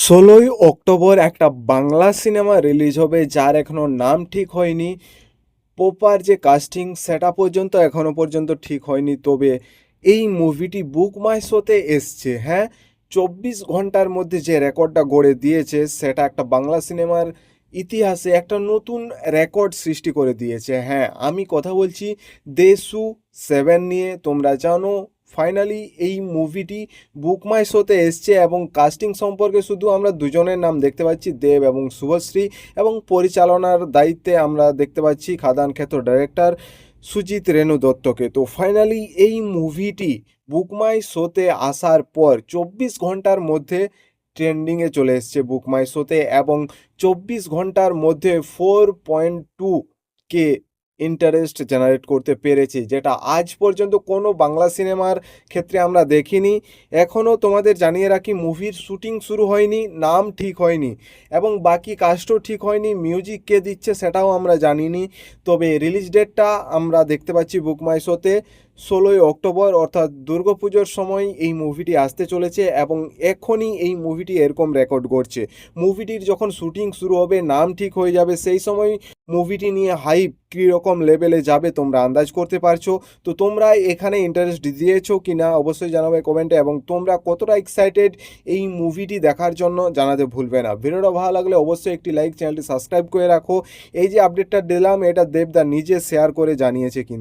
১৬ই অক্টোবর একটা Bangla cinema release হবে যার এখনও নাম ঠিক হয়নি। প্রপার যে কাস্টিং সেটা পর্যন্ত এখনও পর্যন্ত ঠিক হয়নি। তবে এই মুভিটি বুক মাই শোতে এসছে, হ্যাঁ। ২৪ ঘন্টার মধ্যে যে রেকর্ডটা গড়ে দিয়েছে সেটা একটা বাংলা সিনেমার ইতিহাসে একটা নতুন রেকর্ড সৃষ্টি করে দিয়েছে। হ্যাঁ, আমি কথা বলছি দেশু 7 নিয়ে। তোমরা জানো ফাইনালি এই মুভিটি বুক মাই শোতে এসছে এবং কাস্টিং সম্পর্কে শুধু আমরা দুজনের নাম দেখতে পাচ্ছি, দেব এবং শুভশ্রী। এবং পরিচালনার দায়িত্বে আমরা দেখতে পাচ্ছি খাদান খ্যাত ডাইরেক্টর সুজিত রেণু দত্তকে। তো ফাইনালি এই মুভিটি বুক মাই শোতে আসার পর ২৪ ঘন্টার মধ্যে ট্রেন্ডিংয়ে চলে এসছে বুক মাই শোতে, এবং ২৪ ঘন্টার মধ্যে 4.2 কে ইন্টারেস্ট জেনারেট করতে পেরেছে, যেটা আজ পর্যন্ত কোনো বাংলা সিনেমার ক্ষেত্রে আমরা দেখিনি। এখনও তোমাদের জানিয়ে রাখি মুভির শুটিং শুরু হয়নি, নাম ঠিক হয়নি এবং বাকি কাস্টও ঠিক হয়নি, মিউজিক কে দিচ্ছে সেটাও আমরা জানিনি। তবে রিলিজ ডেটটা আমরা দেখতে পাচ্ছি বুক মাই শোতে ১৬ই অক্টোবর, অর্থাৎ দুর্গাপুজোর সময় এই মুভিটি আসতে চলেছে এবং এখনই এই মুভিটি এরকম রেকর্ড করছে। মুভিটির যখন শুটিং শুরু হবে, নাম ঠিক হয়ে যাবে, সেই সময় মুভিটি নিয়ে হাইপ কীরকম লেভেলে যাবে তোমরা আন্দাজ করতে পারছো। তো তোমরা এখানে ইন্টারেস্ট দিয়েছো কি না অবশ্যই জানাবে কমেন্টে, এবং তোমরা কতটা এক্সাইটেড এই মুভিটি দেখার জন্য জানাতে ভুলবে না। ভিডিওটা ভালো লাগলে অবশ্যই একটি লাইক, চ্যানেলটি সাবস্ক্রাইব করে রাখো। এই যে আপডেটটা দিলাম এটা দেবদা নিজে শেয়ার করে জানিয়েছে কিন্তু।